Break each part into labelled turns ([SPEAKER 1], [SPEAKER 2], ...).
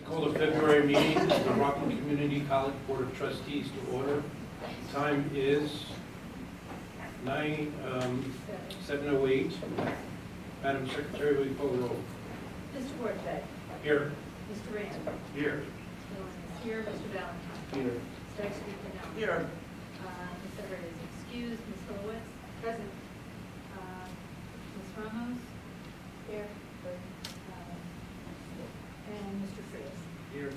[SPEAKER 1] Call the February meeting of the Rockland Community College Board of Trustees to order. Time is 7:08. Madam Secretary, will you call the roll?
[SPEAKER 2] Mr. Forte.
[SPEAKER 1] Here.
[SPEAKER 2] Mr. Rand.
[SPEAKER 1] Here.
[SPEAKER 2] Here. Mr. Valentine.
[SPEAKER 1] Here.
[SPEAKER 2] Mr. Executive.
[SPEAKER 1] Here.
[SPEAKER 2] Ms. Everett is excused. Ms. Horowitz. Present. Ms. Ramos. Here. And Mr. Frias.
[SPEAKER 1] Here.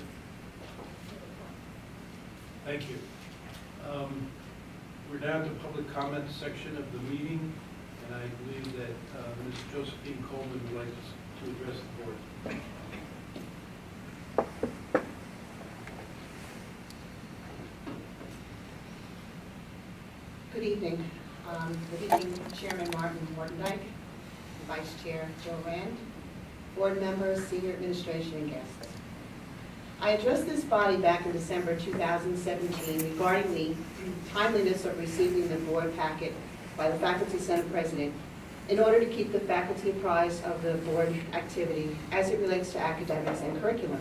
[SPEAKER 1] Thank you. We're down to public comment section of the meeting, and I believe that Ms. Josephine Coleman would like to address the board.
[SPEAKER 3] Good evening. Good evening, Chairman Martin Mortendijk, Vice Chair Joe Rand, board members, senior administration, and guests. I addressed this body back in December 2017 regarding the timeliness of receiving the board packet by the Faculty Senate President in order to keep the faculty apprised of the board activity as it relates to academics and curriculum.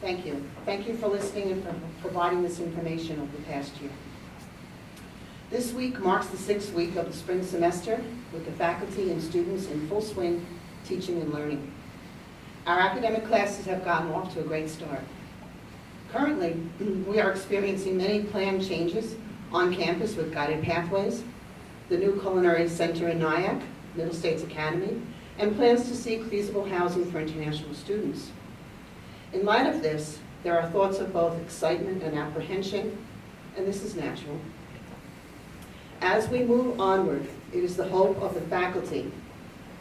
[SPEAKER 3] Thank you. Thank you for listening and for providing this information over the past year. This week marks the 6th week of the spring semester with the faculty and students in full swing teaching and learning. Our academic classes have gotten off to a great start. Currently, we are experiencing many planned changes on campus with guided pathways, the new culinary center in Nyack, Middle States Academy, and plans to seek feasible housing for international students. In light of this, there are thoughts of both excitement and apprehension, and this is natural. As we move onward, it is the hope of the faculty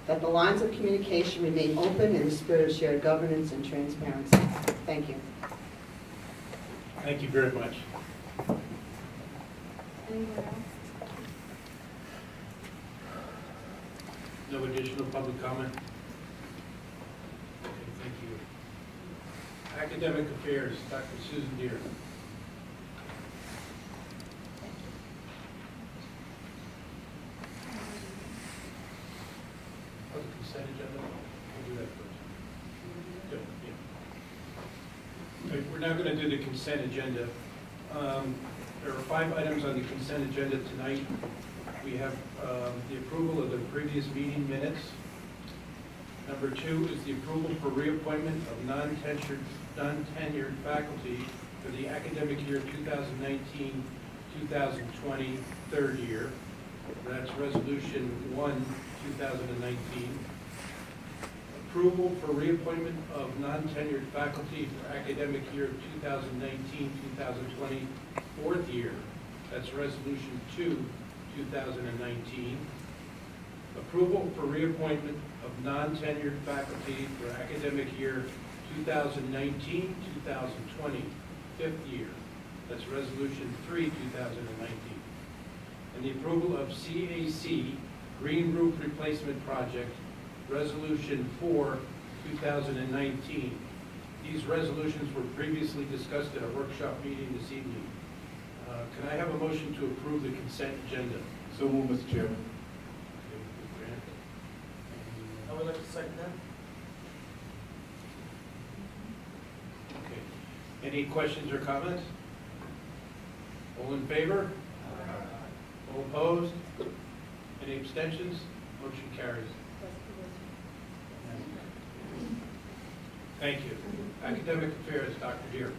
[SPEAKER 3] that the lines of communication remain open in the spirit of shared governance and transparency. Thank you.
[SPEAKER 1] Thank you very much.
[SPEAKER 2] Anyone else?
[SPEAKER 1] No additional public comment? Okay, thank you. Academic Affairs, Dr. Susan Deere. Oh, the consent agenda? We'll do that first. Good, yeah. Okay, we're now going to do the consent agenda. There are 5 items on the consent agenda tonight. We have the approval of the previous meeting minutes. Number 2 is the approval for reappointment of non-tenured faculty for the academic year 2019-2020, third year. That's Resolution 1, 2019. Approval for reappointment of non-tenured faculty for academic year 2019-2020, fourth year. That's Resolution 2, 2019. Approval for reappointment of non-tenured faculty for academic year 2019-2020, fifth year. That's Resolution 3, 2019. And the approval of CAC Green Roof Replacement Project, Resolution 4, 2019. These resolutions were previously discussed at a workshop meeting this evening. Can I have a motion to approve the consent agenda?
[SPEAKER 4] So moved, Mr. Chairman.
[SPEAKER 1] I would like to second that. Okay. Any questions or comments? All in favor? All opposed? Any abstentions? Motion carries. Thank you. Academic Affairs, Dr. Deere.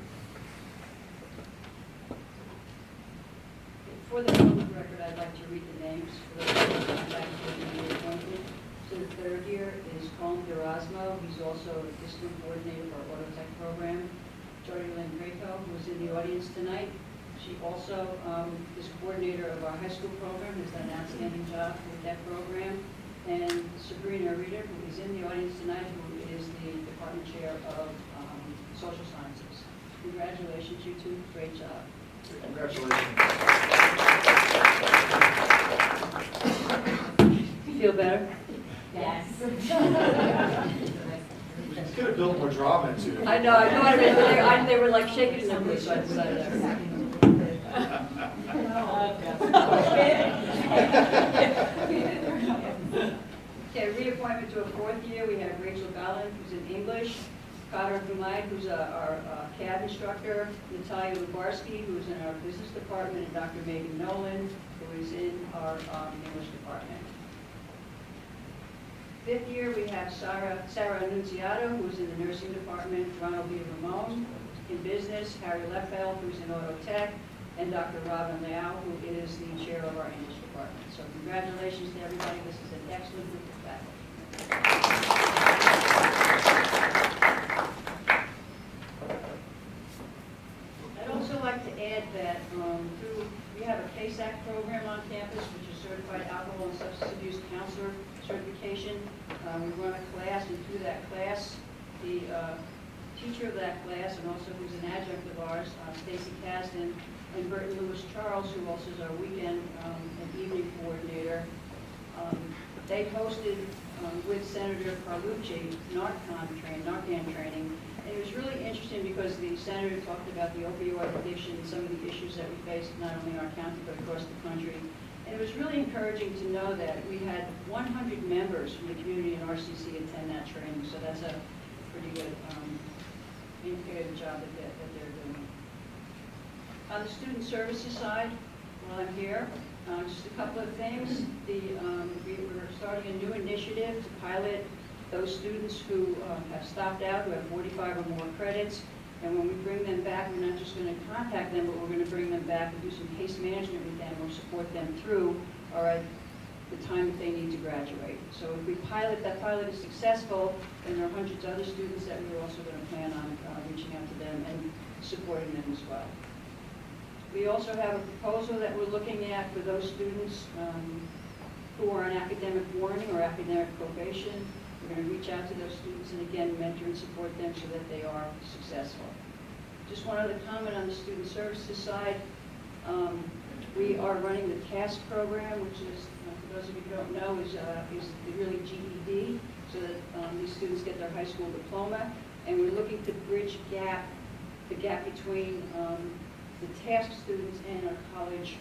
[SPEAKER 5] For the public record, I'd like to read the names for the appointed. So the third year is Colin Erasmo. He's also a district coordinator for our auto tech program. Jody Lynn Greco, who's in the audience tonight. She also is coordinator of our high school program, has done an outstanding job with that program. And Sabrina Reeder, who is in the audience tonight, who is the department chair of social sciences. Congratulations, you two. Great job.
[SPEAKER 4] Congratulations.
[SPEAKER 5] Feel better?
[SPEAKER 2] Yes.
[SPEAKER 4] We could have built more drama into it.
[SPEAKER 5] I know, they were like shaking their boots right beside there. Okay, reappointment to a fourth year, we have Rachel Gallant, who's in English, Kader Humaid, who's our CAD instructor, Natalia Lubarsky, who's in our business department, and Dr. Megan Nolan, who is in our English department. Fifth year, we have Sarah Annunziato, who's in the nursing department, Ronald B. Ramon in business, Harry Leffeld, who's in auto tech, and Dr. Robin Liao, who is the chair of our English department. So congratulations to everybody. This is an excellent group of faculty. I'd also like to add that we have a CASAC program on campus, which is Certified Alcohol and Substance Abuse Counselor certification. We run a class, and through that class, the teacher of that class, and also who's an adjunct of ours, Stacy Kasdan, and Burton Lewis Charles, who also is our weekend and evening coordinator, they hosted with Senator Carlucci Narcan training. And it was really interesting because the senator talked about the opioid addiction and some of the issues that we face not only in our county but across the country. And it was really encouraging to know that we had 100 members from the community in RCC attend that training. So that's a pretty good indicator of the job that they're doing. On the student services side, while I'm here, just a couple of things. We're starting a new initiative to pilot those students who have stopped out, who have 45 or more credits. And when we bring them back, we're not just going to contact them, but we're going to bring them back and do some case management with them or support them through the time that they need to graduate. So if we that pilot is successful, then there are hundreds of other students that we're also going to plan on reaching out to them and supporting them as well. We also have a proposal that we're looking at for those students who are on academic warning or academic probation. We're going to reach out to those students and again mentor and support them so that they are successful. Just one other comment on the student services side. We are running the TASK program, which is, for those of you who don't know, is really GED, so that these students get their high school diploma. And we're looking to bridge the gap between the TASK students and our college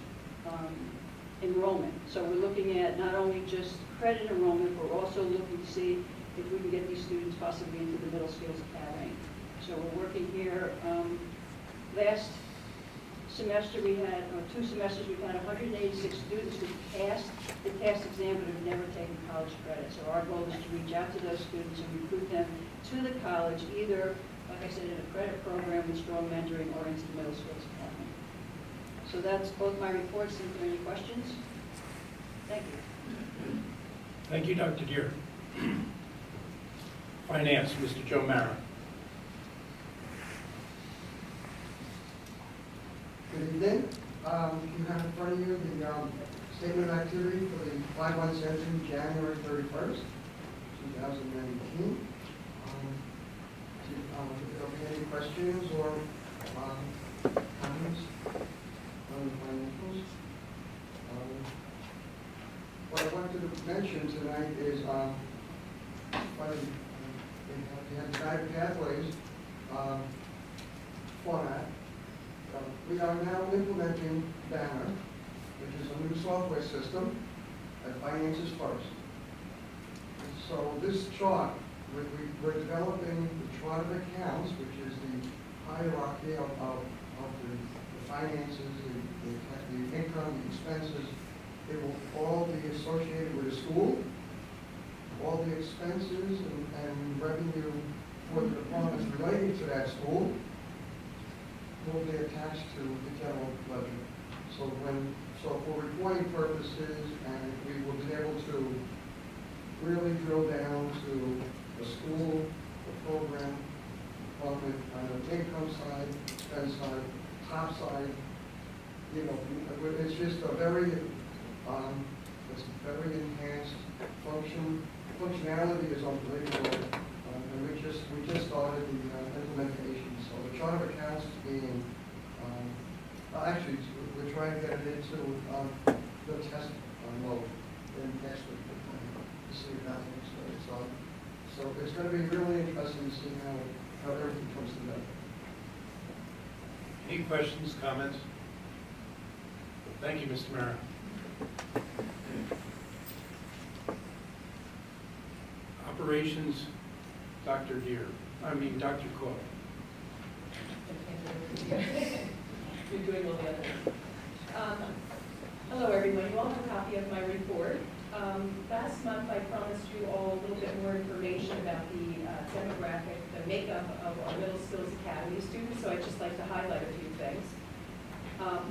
[SPEAKER 5] enrollment. So we're looking at not only just credit enrollment, but we're also looking to see if we can get these students possibly into the Middle Skills Academy. So we're working here. Last semester we had, or 2 semesters, we've had 186 students who passed the TASK exam but have never taken college credit. So our goal is to reach out to those students and recruit them to the college, either, like I said, in a credit program with strong mentoring or into the Middle Skills Academy. So that's both my reports. Are there any questions? Thank you.
[SPEAKER 1] Thank you, Dr. Deere. Finance, Mr. Joe Mara.
[SPEAKER 6] Good evening. You have in front of you the statement of activity for the 5-1 session, January 31st, 2019. If there be any questions or comments on the financials. What I wanted to mention tonight is we have guided pathways format. We are now implementing Banner, which is a new software system that finances first. So this chart, we're developing the chart of accounts, which is the hierarchy of the finances, the income, the expenses. It will all be associated with a school. All the expenses and revenue for the departments related to that school will be attached to the general ledger. So for reporting purposes, and we will be able to really drill down to the school, the program, department, the income side, expense side, top side. You know, it's just a very enhanced functionality is unbelievable, and we just started the implementation. So the chart of accounts is being actually we're trying to get it into the test mode in next week to see if that works. So it's going to be really interesting to see how everything comes together.
[SPEAKER 1] Any questions, comments? Thank you, Mr. Mara. Operations, Dr. Deere. Dr. Coyle.
[SPEAKER 7] You're doing all the others. Hello, everyone. You all have a copy of my report. Last month, I promised you all a little bit more information about the demographic, the makeup of our Middle Skills Academy students, so I'd just like to highlight a few things.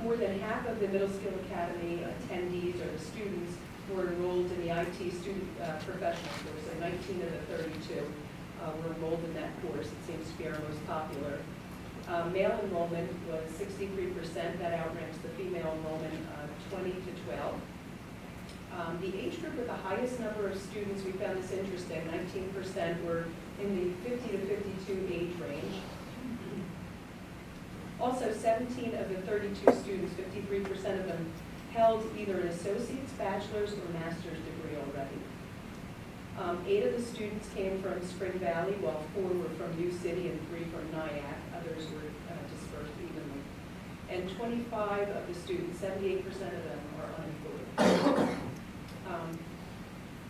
[SPEAKER 7] More than half of the Middle Skill Academy attendees or the students were enrolled in the IT student professional course, so 19 of the 32 were enrolled in that course. It seems to be our most popular. Male enrollment was 63%. That outranks the female enrollment 20 to 12. The age group with the highest number of students, we found this interesting, 19% were in the 50 to 52 age range. Also, 17 of the 32 students, 53% of them, held either an associate's, bachelor's, or master's degree already. 8 of the students came from Spring Valley, while 4 were from U City and 3 from Nyack. Others were dispersed evenly. And 25 of the students, 78% of them, are unemployed.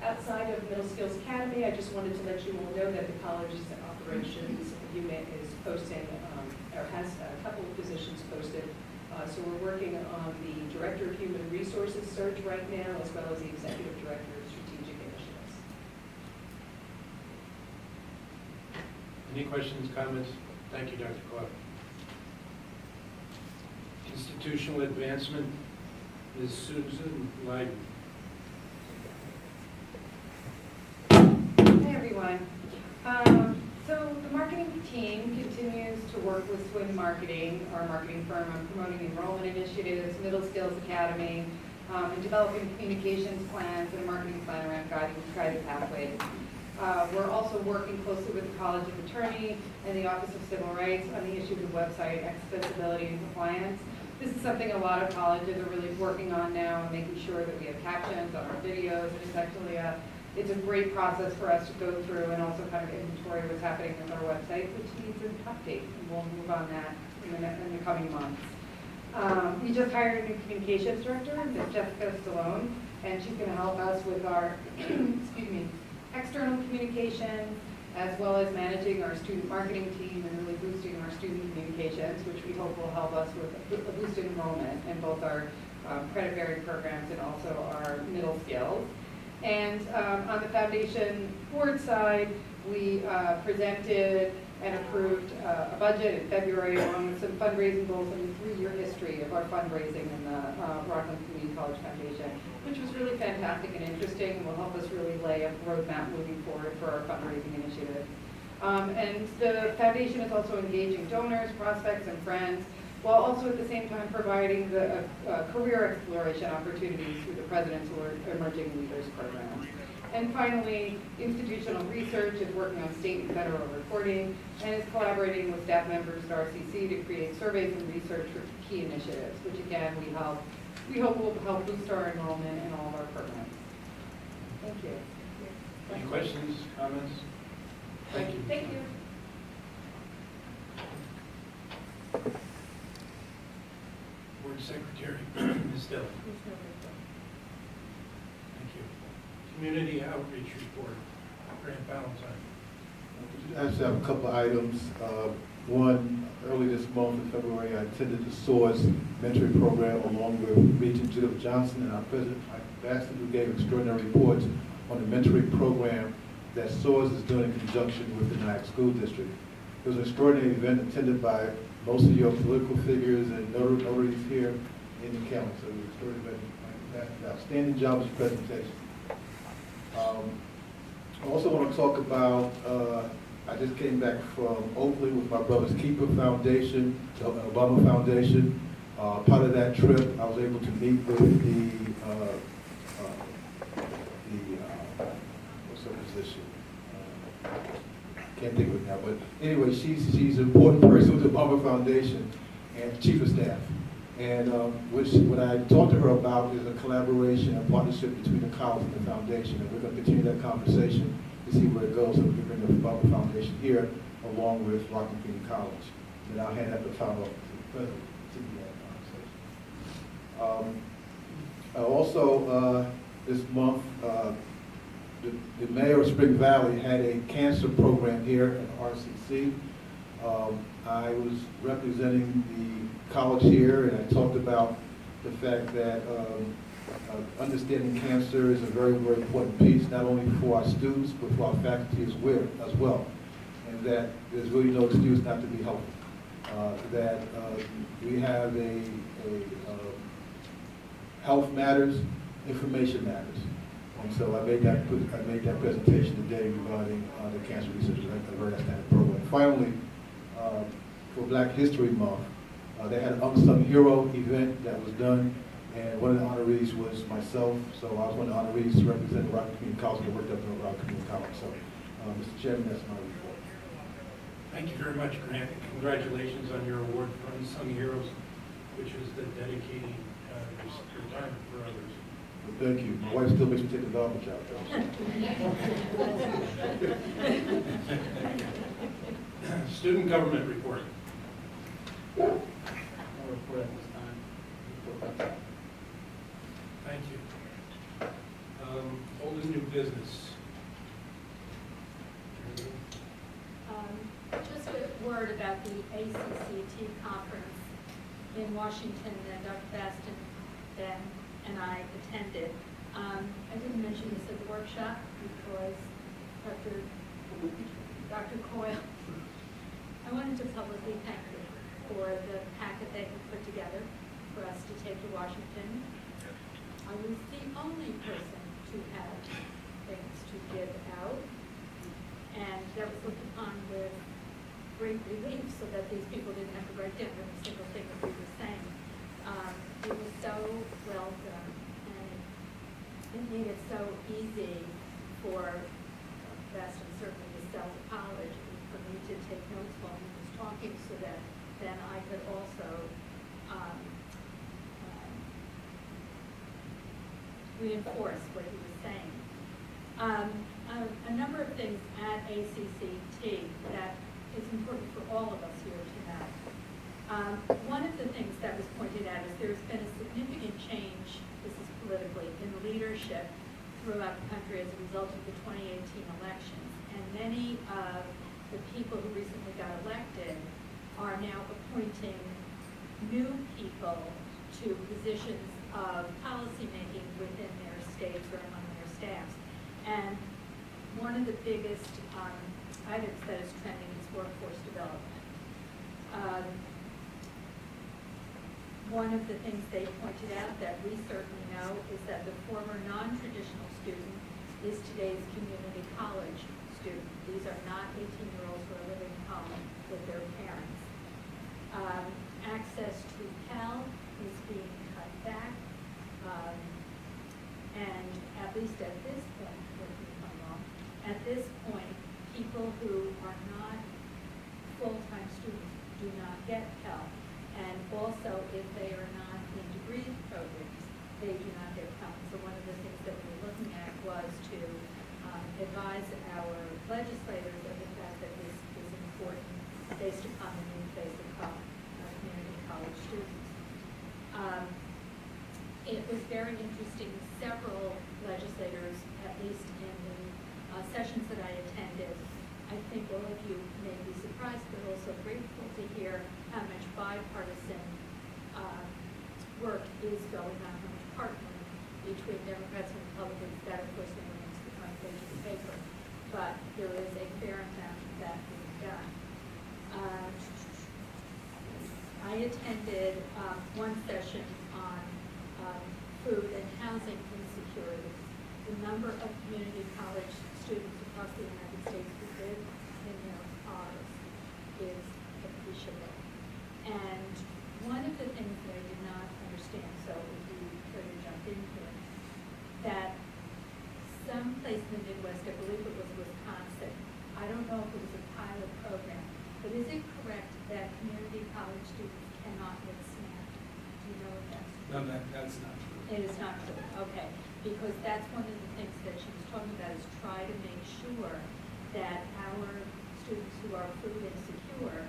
[SPEAKER 7] Outside of Middle Skills Academy, I just wanted to let you all know that the college's operations unit is posting, or has a couple of positions posted. So we're working on the Director of Human Resources search right now, as well as the Executive Director of Strategic Initiatives.
[SPEAKER 1] Any questions, comments? Thank you, Dr. Coyle. Institutional advancement, Ms. Susan Lyden.
[SPEAKER 8] Hey, everyone. So the marketing team continues to work with Swim Marketing, our marketing firm, on promoting enrollment initiatives, Middle Skills Academy, and developing communications plans and a marketing plan around guided pathways. We're also working closely with the College of Attorney and the Office of Civil Rights on the issues of website accessibility and compliance. This is something a lot of colleges are really working on now, and making sure that we have captions on our videos, and it's a great process for us to go through and also kind of inventory what's happening with our website, which needs an update, and we'll move on that in the coming months. We just hired a new communications director, Ms. Jessica Stallone, and she's going to help us with our external communications, as well as managing our student marketing team and really boosting our student communications, which we hope will help us with a boosted enrollment in both our credit-bearing programs and also our middle skills. And on the foundation board side, we presented and approved a budget in February, along with some fundraising goals and a 3-year history of our fundraising in the Rockland Community College Foundation, which was really fantastic and interesting, and will help us really lay a roadmap moving forward for our fundraising initiative. And the foundation is also engaging donors, prospects, and friends, while also at the same time providing the career exploration opportunities through the President's Emerging Leaders Program. And finally, institutional research is working on state and federal reporting, and is collaborating with staff members at RCC to create surveys and research for key initiatives, which again, we hope will help boost our enrollment in all of our programs. Thank you.
[SPEAKER 1] Any questions, comments? Thank you.
[SPEAKER 7] Thank you.
[SPEAKER 1] Board Secretary, Ms. Dillon. Thank you. Community Outreach Report, Grant Valentine.
[SPEAKER 9] I just have a couple of items. One, early this month in February, I attended the SOARS mentoring program along with Regent Judith Johnson and our president, Mike Baxter, who gave extraordinary reports on the mentoring program that SOARS is doing in conjunction with the Nyack School District. It was an extraordinary event attended by most of your political figures and notaries here in the county. So it was an extraordinary event. Mike Baxter did an outstanding job with his presentation. I also want to talk about, I just came back from Oakland with my Brother's Keeper Foundation, the Obama Foundation. Part of that trip, I was able to meet with what's her position? Can't think of it now, but anyway, she's an important person with the Obama Foundation and Chief of Staff. And what I talked to her about is a collaboration and partnership between the college and the foundation. And we're going to continue that conversation to see where it goes, so we can bring the Obama Foundation here along with Rockland Community College. And I'll hand that to follow up to the president to continue that conversation. Also, this month, the mayor of Spring Valley had a cancer program here at RCC. I was representing the college here, and I talked about the fact that understanding cancer is a very, very important piece, not only for our students, but for our faculty as well. And that there's really no excuse not to be healthy. That we have a health matters, information matters. And so I made that presentation today regarding the cancer research, a very outstanding program. Finally, for Black History Month, they had an unsung hero event that was done, and one of the honorees was myself. So I was one of the honorees to represent Rock Community College, and I worked up in Rock Community College. So, Mr. Chairman, that's my report.
[SPEAKER 1] Thank you very much, Grant. Congratulations on your award for Unsung Heroes, which is the dedicating retirement for others.
[SPEAKER 9] Well, thank you. My wife still makes me take the garbage out, though.
[SPEAKER 1] Student government report.
[SPEAKER 4] No report at this time.
[SPEAKER 1] Thank you. Old and new business.
[SPEAKER 2] Just a word about the ACCT conference in Washington that Dr. Baston then and I attended. I didn't mention this at the workshop because Dr. Coyle, I wanted to publicly thank her for the packet that he put together for us to take to Washington. I was the only person to have things to give out, and that was looked upon with great relief so that these people didn't have to write down every single thing that we were saying. It was so well done, and it made it so easy for Baston certainly to sell the college, and for me to take notes while he was talking so that then I could also reinforce what he was saying. A number of things at ACCT that is important for all of us here to know. One of the things that was pointed out is there's been a significant change, this is politically, in leadership throughout the country as a result of the 2018 elections. And many of the people who recently got elected are now appointing new people to positions of policymaking within their states or among their staffs. And one of the biggest items that is trending is workforce development. One of the things they pointed out that we certainly know is that the former non-traditional student is today's community college student. These are not 18-year-olds who are living home with their parents. Access to Pell is being cut back, and at least at this point, correct me if I'm wrong, at this point, people who are not full-time students do not get Pell. And also, if they are not in degree programs, they do not get Pell. So one of the things that we were looking at was to advise our legislators of the fact that this is important based upon the new face of community college students. It was very interesting. Several legislators, at least in the sessions that I attended, I think all of you may be surprised, but also grateful to hear how much bipartisan work is going on, how much partnering between Democrats and Republicans. That, of course, never makes the front page of the paper, but there is a fair amount of that being done. I attended one session on food and housing insecurities. The number of community college students across the United States who live in their cars is appreciable. And one of the things that I did not understand, so if you care to jump in here, that some place in the Midwest, I believe it was Wisconsin, I don't know if it was a pilot program, but is it correct that community college students cannot get SNAP? Do you know if that's true?
[SPEAKER 1] No, that's not true.
[SPEAKER 2] It is not true, okay, because that's one of the things that she was talking about is try to make sure that our students who are food insecure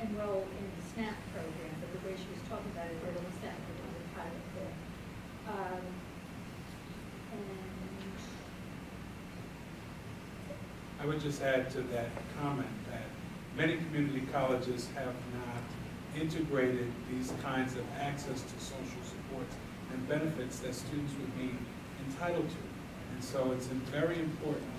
[SPEAKER 2] enroll in the SNAP program, but the way she was talking about it, they don't SNAP, but on the pilot there. And
[SPEAKER 10] I would just add to that comment that many community colleges have not integrated these kinds of access to social supports and benefits that students would be entitled to. And so it's very important,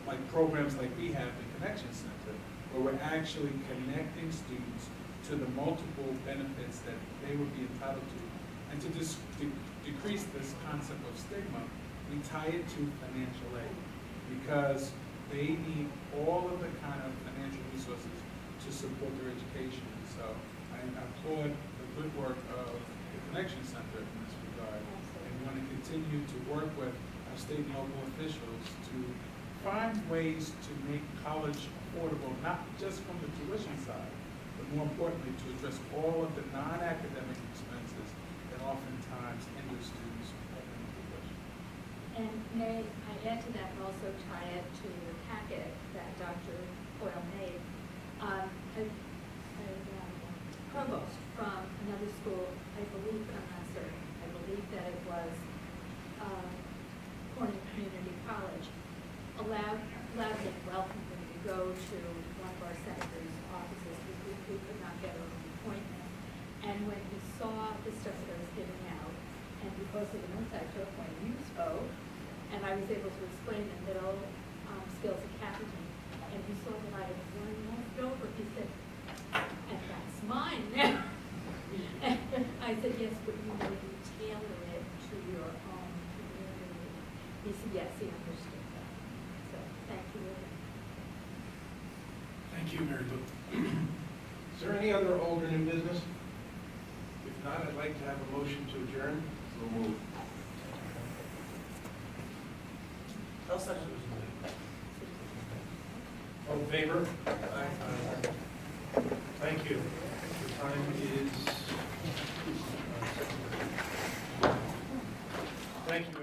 [SPEAKER 10] like programs like we have, the Connection Center, where we're actually connecting students to the multiple benefits that they would be entitled to. And to decrease this concept of stigma, we tie it to financial aid, because they need all of the kind of financial resources to support their education. So I applaud the good work of the Connection Center in this regard, and want to continue to work with our state and local officials to find ways to make college affordable, not just from the tuition side, but more importantly, to address all of the non-academic expenses that oftentimes hinder students from paying tuition.
[SPEAKER 2] And may I add to that and also tie it to the packet that Dr. Coyle made. A provost from another school, I believe, I'm not certain, I believe that it was Corning Community College, allowed him, welcomed him to go to one of our senators' offices because we could not get an appointment. And when he saw the stuff that I was giving out, and because of the notes I took when you spoke, and I was able to explain the middle skills academy, and he saw that I had run most over, he said, and that's mine now. And I said, yes, but you know, you tailor it to your own community. He said, yes, he understood that. So, thank you again.
[SPEAKER 1] Thank you, Mary Lou. Is there any other old or new business? If not, I'd like to have a motion to adjourn.
[SPEAKER 9] So moved.
[SPEAKER 1] All in favor? Aye. Thank you. The time is, thank you.